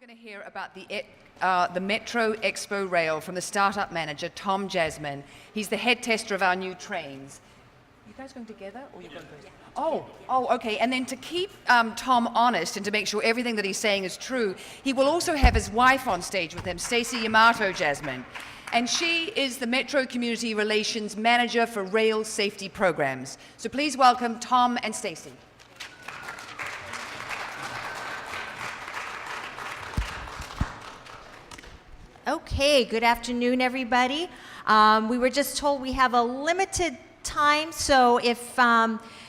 we're going to hear about the Metro Expo Rail from the startup manager, Tom Jasmine. He's the head tester of our new trains. You guys going together or you going first? Oh, okay. And then to keep Tom honest and to make sure everything that he's saying is true, he will also have his wife on stage with him, Stacy Jasmine. And she is the Metro Community Relations Manager for Rail Safety Programs. So please welcome Tom and Stacy. Okay, good afternoon, everybody. We were just told we have a limited time, so if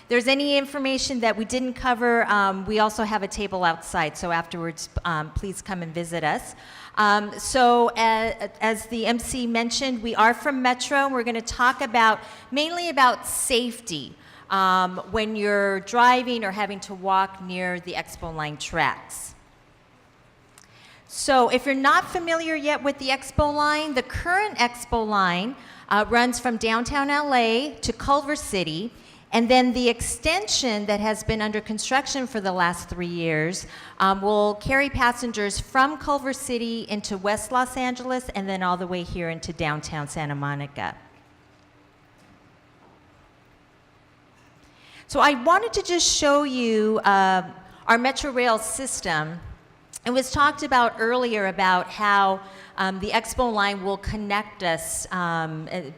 there's any information that we didn't cover, we also have a table outside, so afterwards, please come and visit us. As the MC mentioned, we are from Metro, and we're going to talk mainly about safety when you're driving or having to walk near the Expo line tracks. So if you're not familiar yet with the Expo line, the current Expo line runs from downtown LA to Culver City, and then the extension that has been under construction for the last 3 years will carry passengers from Culver City into West Los Angeles and then all the way here into downtown Santa Monica. So I wanted to just show you our Metro Rail system. It was talked about earlier about how the Expo line will connect us,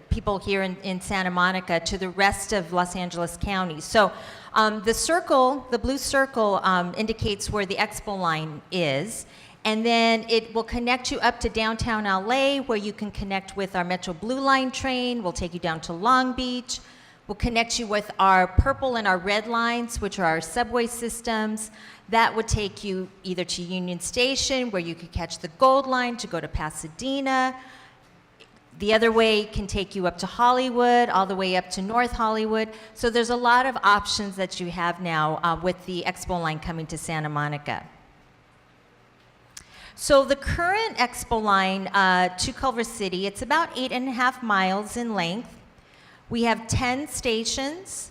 people here in Santa Monica, to the rest of Los Angeles County. So the blue circle indicates where the Expo line is, and then it will connect you up to downtown LA, where you can connect with our Metro Blue Line train. We'll take you down to Long Beach. We'll connect you with our purple and our red lines, which are our subway systems. That would take you either to Union Station, where you could catch the Gold Line to go to Pasadena. The other way can take you up to Hollywood, all the way up to North Hollywood. So there's a lot of options that you have now with the Expo line coming to Santa Monica. So the current Expo line to Culver City, it's about 8.5 miles in length. We have 10 stations.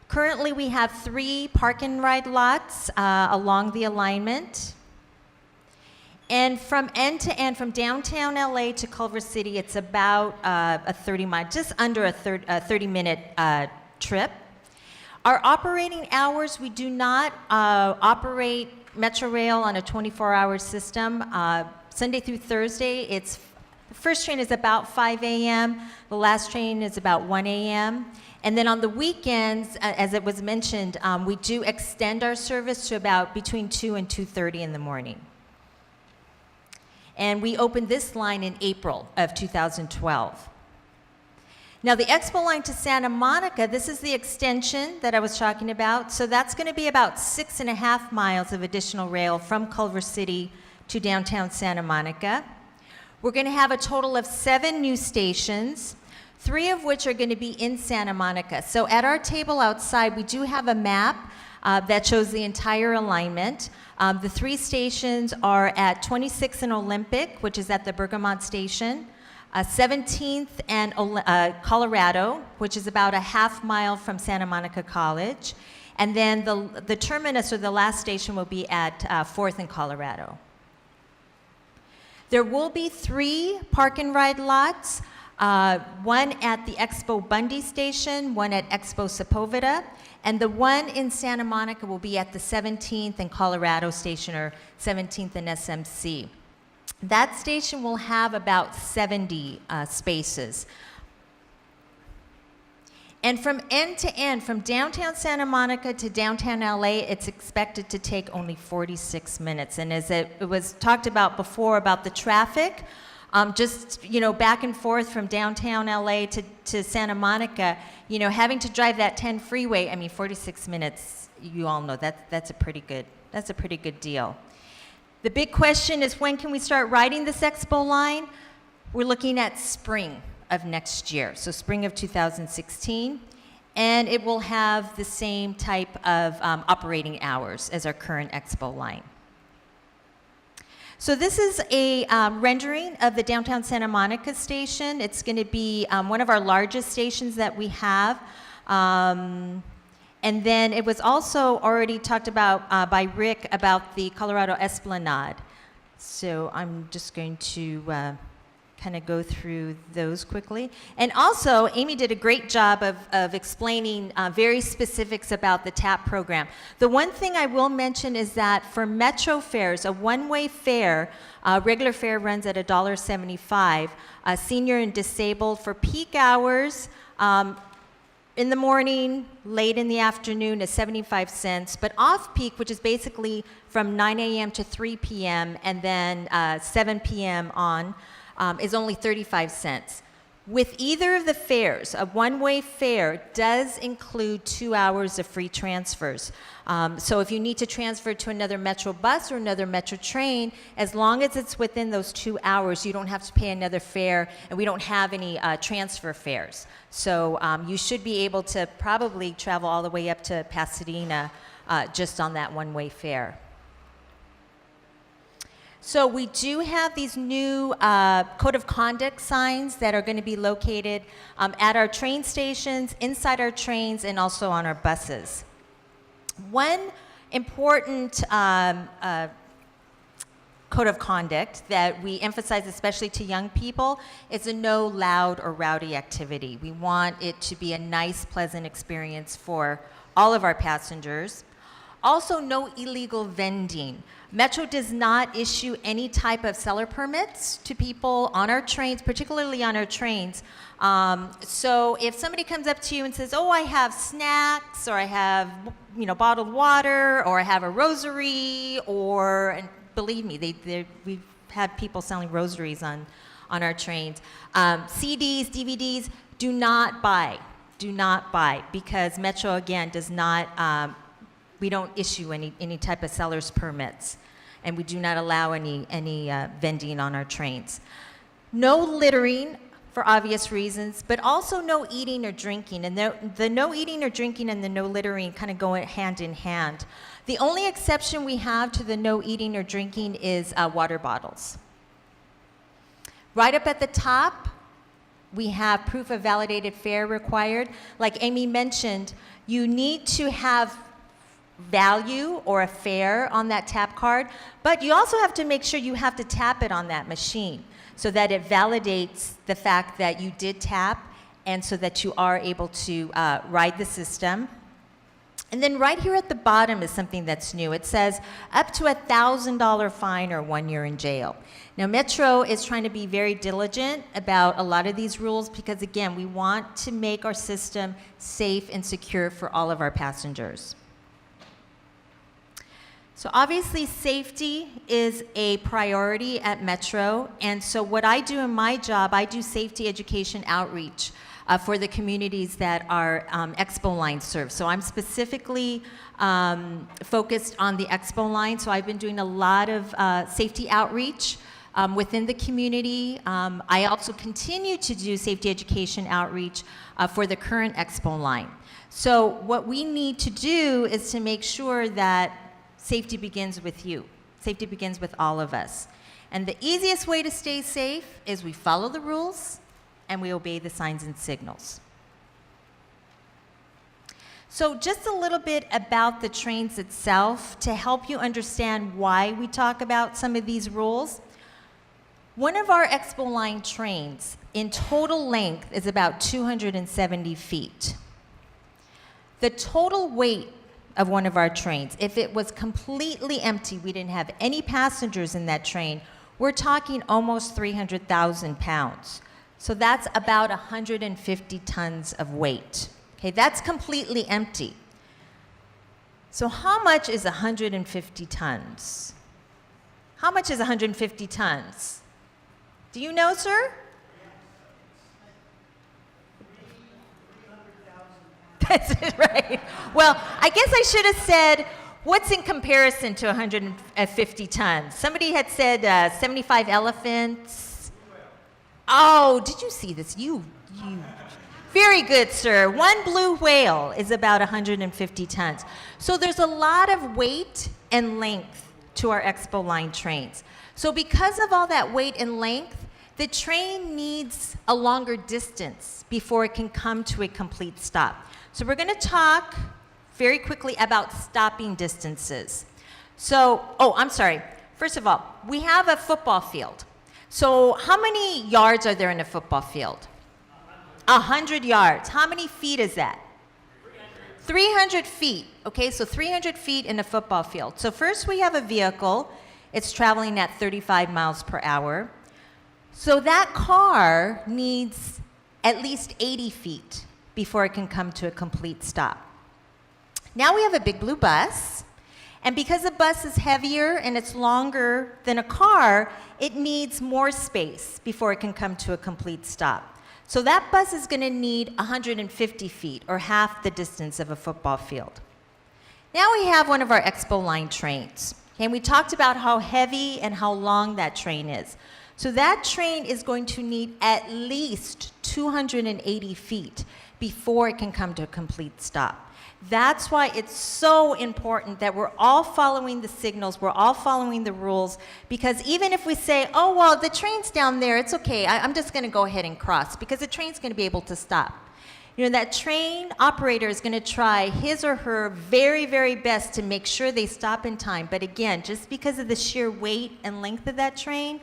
Currently, we have 3 park and ride lots along the alignment. And from end to end, from downtown LA to Culver City, it's about a 30-mile, just under a 30-minute trip. Our operating hours, we do not operate Metro Rail on a 24-hour system. Sunday through Thursday, the first train is about 5 a.m., the last train is about 1 a.m., and then on the weekends, as it was mentioned, we do extend our service to about between 2 and 2:30 in the morning. And we opened this line in April of 2012. Now the Expo line to Santa Monica, this is the extension that I was talking about, so that's going to be about 6.5 miles of additional rail from Culver City to downtown Santa Monica. We're going to have a total of 7 new stations, 3 of which are going to be in Santa Monica. So at our table outside, we do have a map that shows the entire alignment. The 3 stations are at 26th and Olympic, which is at the Bergamot Station, 17th and Colorado, which is about a half mile from Santa Monica College. And then the terminus, or the last station, will be at 4th and Colorado. There will be 3 park and ride lots, one at the Expo Bundy Station, one at Expo Sepulveda, and the one in Santa Monica will be at the 17th and Colorado Station, or 17th and SMC. That station will have about 70 spaces. And from end to end, from downtown Santa Monica to downtown LA, it's expected to take only 46 minutes. And as it was talked about before about the traffic, just, back and forth from downtown LA to Santa Monica, having to drive that 10 freeway, 46 minutes, you all know that's a pretty good deal. The big question is, when can we start riding this Expo line? We're looking at spring of next year, so spring of 2016, and it will have the same type of operating hours as our current Expo line. So this is a rendering of the downtown Santa Monica station. It's going to be one of our largest stations that we have. And then it was also already talked about by Rick about the Colorado Esplanade. So I'm just going to kind of go through those quickly. And also, Amy did a great job of explaining very specifics about the TAP program. The one thing I will mention is that for Metro fares, a one-way fare, regular fare runs at $1.75. Senior and disabled for peak hours, in the morning, late in the afternoon is 75 cents, but off-peak, which is basically from 9 a.m. to 3 p.m. and then 7 p.m. on, is only 35 cents. With either of the fares, a one-way fare does include 2 hours of free transfers. So if you need to transfer to another Metro bus or another Metro train, as long as it's within those 2 hours, you don't have to pay another fare, and we don't have any transfer fares. So you should be able to probably travel all the way up to Pasadena just on that one-way fare. So we do have these new code of conduct signs that are going to be located at our train stations, inside our trains, and also on our buses. One important code of conduct that we emphasize especially to young people is a no loud or rowdy activity. We want it to be a nice, pleasant experience for all of our passengers. Also, no illegal vending. Metro does not issue any type of seller permits to people on our trains, particularly on our trains. So if somebody comes up to you and says, oh, I have snacks, or I have, bottled water, or I have a rosary, and believe me, we've had people selling rosaries on our trains. CDs, DVDs, do not buy, because Metro, again, does not, we don't issue any type of seller's permits, and we do not allow any vending on our trains. No littering, for obvious reasons, but also no eating or drinking. And the no eating or drinking and the no littering kind of go hand in hand. The only exception we have to the no eating or drinking is water bottles. Right up at the top, we have proof of validated fare required. Like Amy mentioned, you need to have value or a fare on that tap card, but you also have to make sure you have to tap it on that machine so that it validates the fact that you did tap, and so that you are able to ride the system. And then right here at the bottom is something that's new. It says up to $1,000 fine or 1 year in jail. Now, Metro is trying to be very diligent about a lot of these rules because, again, we want to make our system safe and secure for all of our passengers. So obviously safety is a priority at Metro, and so what I do in my job, I do safety education outreach for the communities that our Expo line serves. So I'm specifically focused on the Expo line, so I've been doing a lot of safety outreach within the community. I also continue to do safety education outreach for the current Expo line. So what we need to do is to make sure that safety begins with you. Safety begins with all of us. And the easiest way to stay safe is we follow the rules and we obey the signs and signals. So just a little bit about the trains itself to help you understand why we talk about some of these rules. One of our Expo line trains in total length is about 270 feet. The total weight of one of our trains, if it was completely empty, we didn't have any passengers in that train, we're talking almost 300,000 pounds. So that's about 150 tons of weight. Okay, that's completely empty. So how much is 150 tons? How much is 150 tons? Do you know, sir? That's it, right? Well, I guess I should have said, what's in comparison to 150 tons? Somebody had said 75 elephants. Oh, did you see this? You. Very good, sir. One blue whale is about 150 tons. So there's a lot of weight and length to our Expo line trains. So because of all that weight and length, the train needs a longer distance before it can come to a complete stop. So we're going to talk very quickly about stopping distances. So, I'm sorry. First of all, we have a football field. So how many yards are there in a football field? 100 yards. How many feet is that? 300 feet. Okay, so 300 feet in a football field. So first we have a vehicle. It's traveling at 35 miles per hour. So that car needs at least 80 feet before it can come to a complete stop. Now we have a big blue bus. And because the bus is heavier and it's longer than a car, it needs more space before it can come to a complete stop. So that bus is going to need 150 feet, or half the distance of a football field. Now we have one of our Expo line trains. And we talked about how heavy and how long that train is. So that train is going to need at least 280 feet before it can come to a complete stop. That's why it's so important that we're all following the signals, we're all following the rules, because even if we say, oh, well, the train's down there, it's okay, I'm just going to go ahead and cross, because the train's going to be able to stop. You know, that train operator is going to try his or her very, very best to make sure they stop in time. But again, just because of the sheer weight and length of that train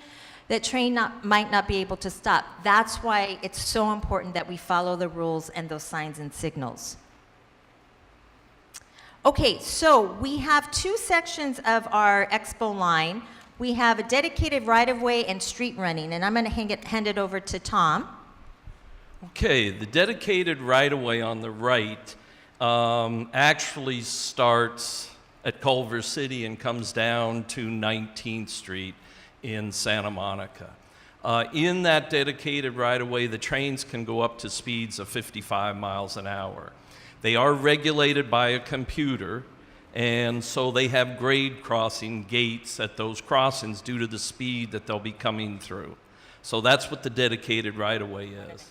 might not be able to stop. That's why it's so important that we follow the rules and those signs and signals. Okay, so we have two sections of our Expo line. We have a dedicated right-of-way and street running, and I'm going to hand it over to Tom. Okay, the dedicated right-of-way on the right actually starts at Culver City and comes down to 19th Street in Santa Monica. In that dedicated right-of-way, the trains can go up to speeds of 55 miles an hour. They are regulated by a computer, and so they have grade crossing gates at those crossings due to the speed that they'll be coming through. So that's what the dedicated right-of-way is.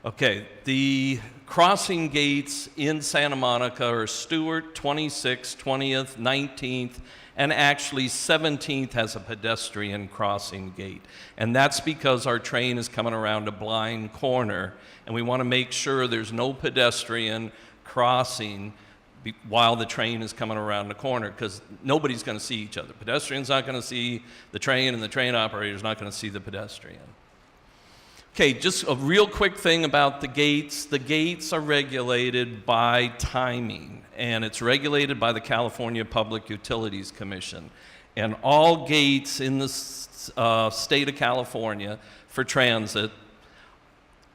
Okay, the crossing gates in Santa Monica are Stewart, 26th, 20th, 19th, and actually 17th has a pedestrian crossing gate. And that's because our train is coming around a blind corner, and we want to make sure there's no pedestrian crossing while the train is coming around the corner, because nobody's going to see each other. Pedestrian's not going to see the train, and the train operator's not going to see the pedestrian. Okay, just a real quick thing about the gates. The gates are regulated by timing, and it's regulated by the California Public Utilities Commission. And all gates in the state of California for transit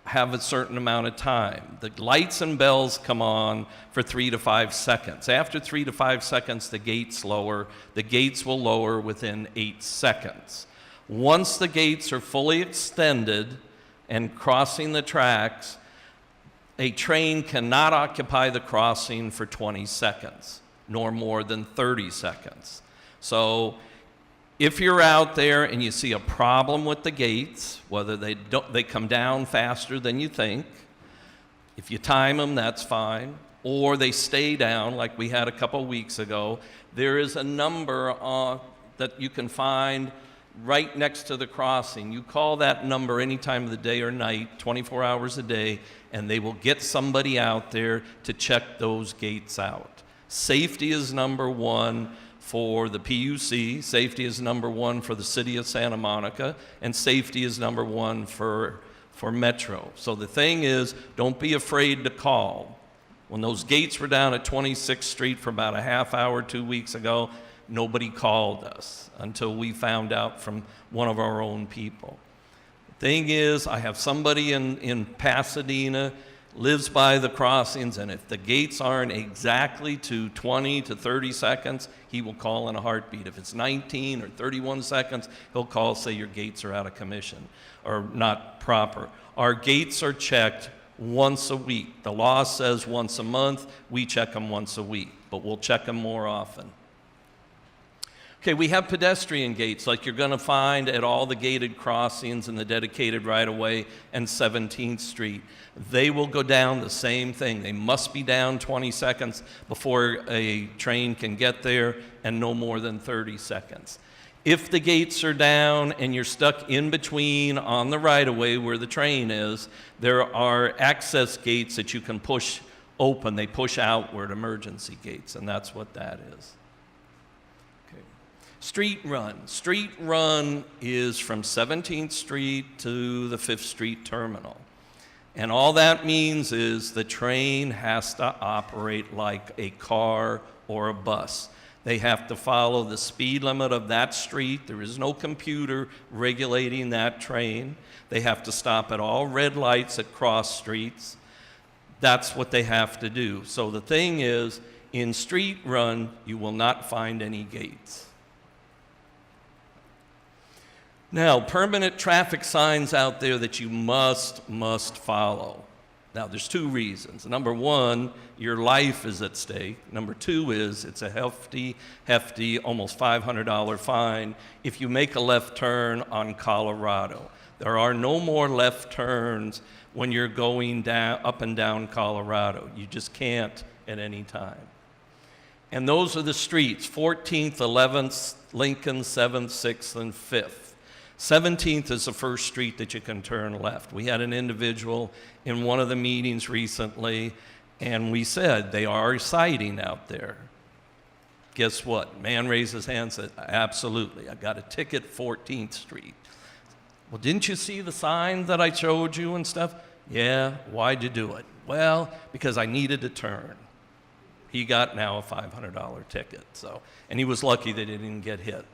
have a certain amount of time. The lights and bells come on for 3 to 5 seconds. After 3 to 5 seconds, the gates lower. The gates will lower within 8 seconds. Once the gates are fully extended and crossing the tracks, a train cannot occupy the crossing for 20 seconds, nor more than 30 seconds. So if you're out there and you see a problem with the gates, whether they come down faster than you think, if you time them, that's fine, or they stay down like we had a couple weeks ago, there is a number that you can find right next to the crossing. You call that number any time of the day or night, 24 hours a day, and they will get somebody out there to check those gates out. Safety is number one for the PUC, safety is number one for the city of Santa Monica, and safety is number one for Metro. So the thing is, don't be afraid to call. When those gates were down at 26th Street for about a half hour 2 weeks ago, nobody called us until we found out from one of our own people. The thing is, I have somebody in Pasadena, lives by the crossings, and if the gates aren't exactly to 20 to 30 seconds, he will call in a heartbeat. If it's 19 or 31 seconds, he'll call, say your gates are out of commission or not proper. Our gates are checked once a week. The law says once a month. We check them once a week, but we'll check them more often. Okay, we have pedestrian gates like you're going to find at all the gated crossings and the dedicated right-of-way and 17th Street. They will go down the same thing. They must be down 20 seconds before a train can get there, and no more than 30 seconds. If the gates are down and you're stuck in between on the right-of-way where the train is, there are access gates that you can push open. They push outward, emergency gates, and that's what that is. Okay. Street run. Street run is from 17th Street to the 5th Street terminal. And all that means is the train has to operate like a car or a bus. They have to follow the speed limit of that street. There is no computer regulating that train. They have to stop at all red lights at cross streets. That's what they have to do. So the thing is, in street run, you will not find any gates. Now, permanent traffic signs out there that you must follow. Now, there's two reasons. Number one, your life is at stake. Number two is it's a hefty, almost $500 fine if you make a left turn on Colorado. There are no more left turns when you're going down, up and down Colorado. You just can't at any time. And those are the streets, 14th, 11th, Lincoln, 7th, 6th, and 5th. 17th is the first street that you can turn left. We had an individual in one of the meetings recently, and we said, they are sighting out there. Guess what? Man raised his hand and said, absolutely, I got a ticket 14th Street. Well, didn't you see the sign that I showed you and stuff? Yeah, why'd you do it? Well, because I needed to turn. He got now a $500 ticket, and he was lucky that he didn't get hit.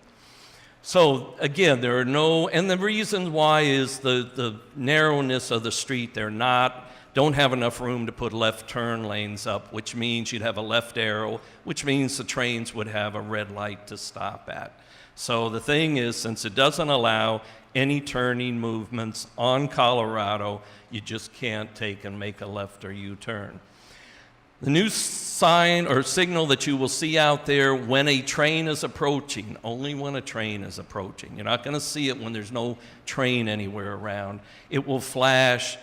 So again, there are no, and the reason why is the narrowness of the street. Don't have enough room to put left turn lanes up, which means you'd have a left arrow, which means the trains would have a red light to stop at. So the thing is, since it doesn't allow any turning movements on Colorado, you just can't take and make a left or U-turn. The new sign or signal that you will see out there when a train is approaching, only when a train is approaching. You're not going to see it when there's no train anywhere around. It will flash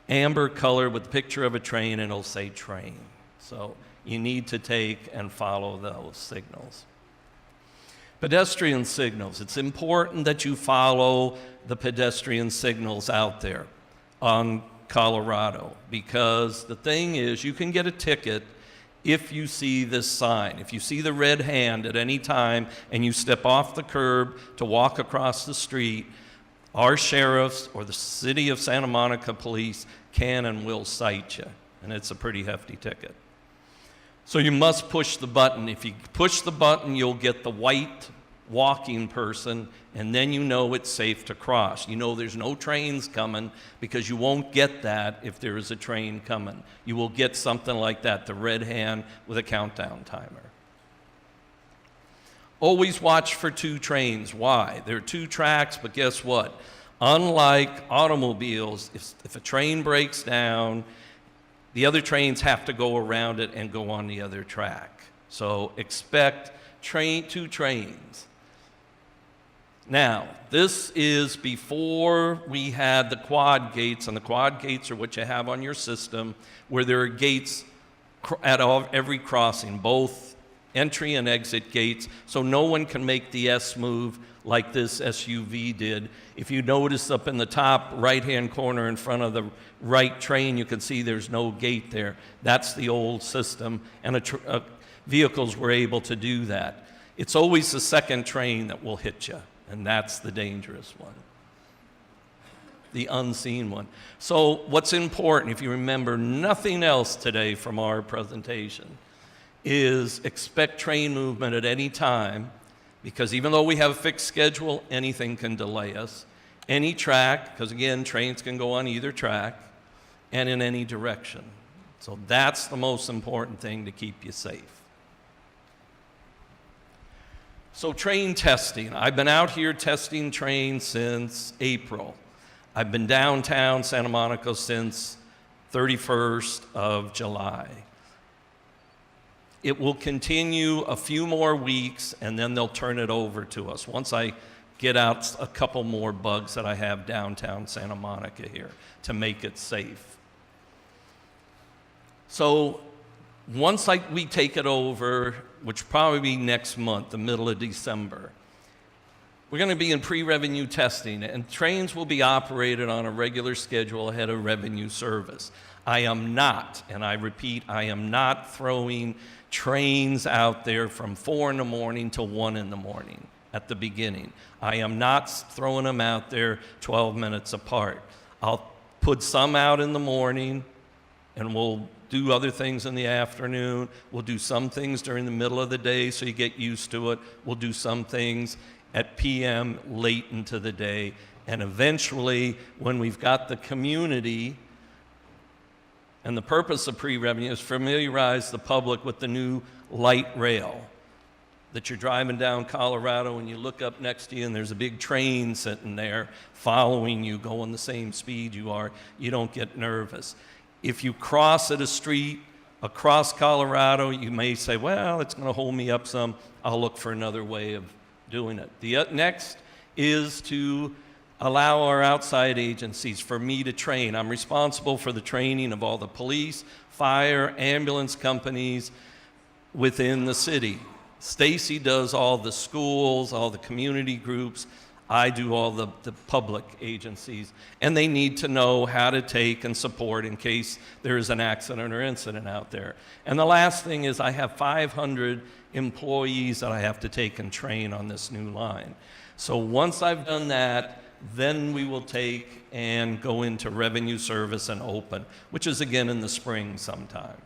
amber color with the picture of a train, and it'll say train. So you need to take and follow those signals. Pedestrian signals. It's important that you follow the pedestrian signals out there on Colorado, because the thing is, you can get a ticket if you see this sign. If you see the red hand at any time and you step off the curb to walk across the street, our sheriffs or the city of Santa Monica police can and will cite you, and it's a pretty hefty ticket. So you must push the button. If you push the button, you'll get the white walking person, and then you know it's safe to cross. You know there's no trains coming, because you won't get that if there is a train coming. You will get something like that, the red hand with a countdown timer. Always watch for two trains. Why? There are two tracks, but guess what? Unlike automobiles, if a train breaks down, the other trains have to go around it and go on the other track. So expect two trains. Now, this is before we had the quad gates, and the quad gates are what you have on your system, where there are gates at every crossing, both entry and exit gates, so no one can make the S move like this SUV did. If you notice up in the top right-hand corner in front of the right train, you can see there's no gate there. That's the old system, and vehicles were able to do that. It's always the second train that will hit you, and that's the dangerous one, the unseen one. So what's important, if you remember nothing else today from our presentation, is expect train movement at any time, because even though we have a fixed schedule, anything can delay us. Any track, because again, trains can go on either track, and in any direction. So that's the most important thing to keep you safe. So train testing. I've been out here testing trains since April. I've been downtown Santa Monica since 31st of July. It will continue a few more weeks, and then they'll turn it over to us once I get out a couple more bugs that I have downtown Santa Monica here to make it safe. So once we take it over, which will probably be next month, the middle of December, We're going to be in pre-revenue testing, and trains will be operated on a regular schedule ahead of revenue service. I am not, and I repeat, I am not throwing trains out there from 4 in the morning to 1 in the morning at the beginning. I am not throwing them out there 12 minutes apart. I'll put some out in the morning, and we'll do other things in the afternoon. We'll do some things during the middle of the day so you get used to it. We'll do some things at PM late into the day. And eventually, when we've got the community, and the purpose of pre-revenue is familiarize the public with the new light rail, that you're driving down Colorado and you look up next to you and there's a big train sitting there following you, going the same speed you are. You don't get nervous. If you cross at a street across Colorado, you may say, well, it's going to hold me up some. I'll look for another way of doing it. The next is to allow our outside agencies, for me to train. I'm responsible for the training of all the police, fire, ambulance companies within the city. Stacy does all the schools, all the community groups. I do all the public agencies. And they need to know how to take and support in case there is an accident or incident out there. And the last thing is I have 500 employees that I have to take and train on this new line. So once I've done that, then we will take and go into revenue service and open, which is again in the spring sometime.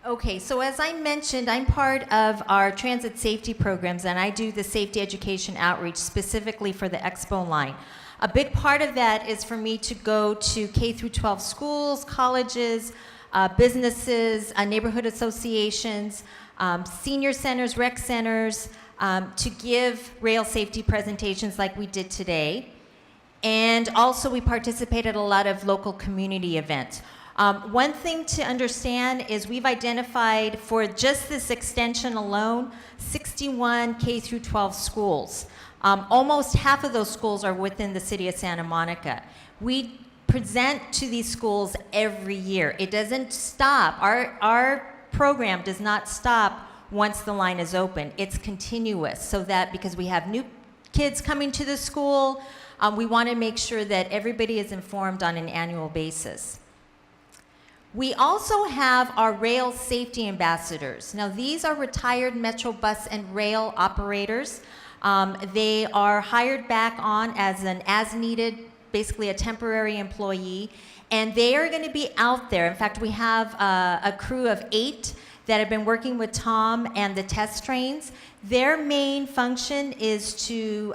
Okay, so as I mentioned, I'm part of our transit safety programs, and I do the safety education outreach specifically for the Expo line. A big part of that is for me to go to K through 12 schools, colleges, businesses, neighborhood associations, senior centers, rec centers, to give rail safety presentations like we did today. And also we participate at a lot of local community events. One thing to understand is we've identified for just this extension alone, 61 K through 12 schools. Almost half of those schools are within the city of Santa Monica. We present to these schools every year. It doesn't stop. Our program does not stop once the line is open. It's continuous, so that because we have new kids coming to the school, we want to make sure that everybody is informed on an annual basis. We also have our rail safety ambassadors. Now, these are retired Metro bus and rail operators. They are hired back on as an as-needed, basically a temporary employee, and they are going to be out there. In fact, we have a crew of 8 that have been working with Tom and the test trains. Their main function is to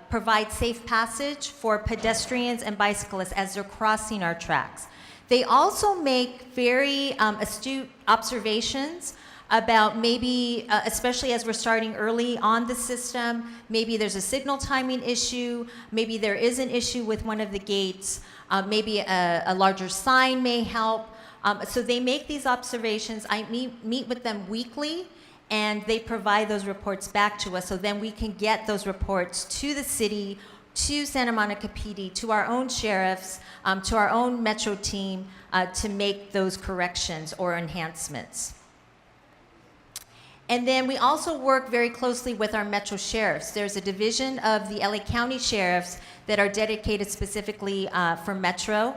provide safe passage for pedestrians and bicyclists as they're crossing our tracks. They also make very astute observations about maybe, especially as we're starting early on the system, maybe there's a signal timing issue, maybe there is an issue with one of the gates, maybe a larger sign may help. So they make these observations. I meet with them weekly, and they provide those reports back to us, so then we can get those reports to the city, to Santa Monica PD, to our own sheriffs, to our own Metro team, to make those corrections or enhancements. And then we also work very closely with our Metro sheriffs. There's a division of the LA County sheriffs that are dedicated specifically for Metro.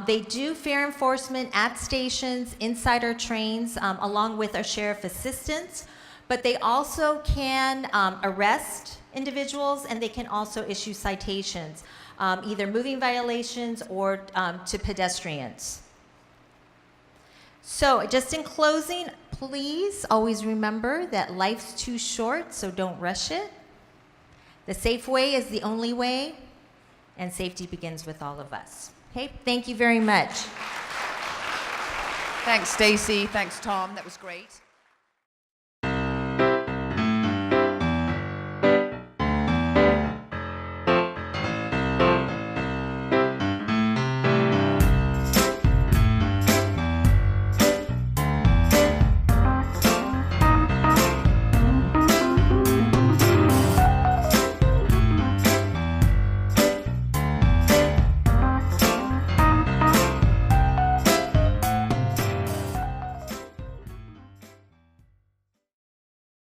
They do fare enforcement at stations, inside our trains, along with our sheriff assistants, but they also can arrest individuals, and they can also issue citations, either moving violations or to pedestrians. So just in closing, please always remember that life's too short, so don't rush it. The safe way is the only way, and safety begins with all of us. Okay, thank you very much. Thanks, Stacy. Thanks, Tom. That was great.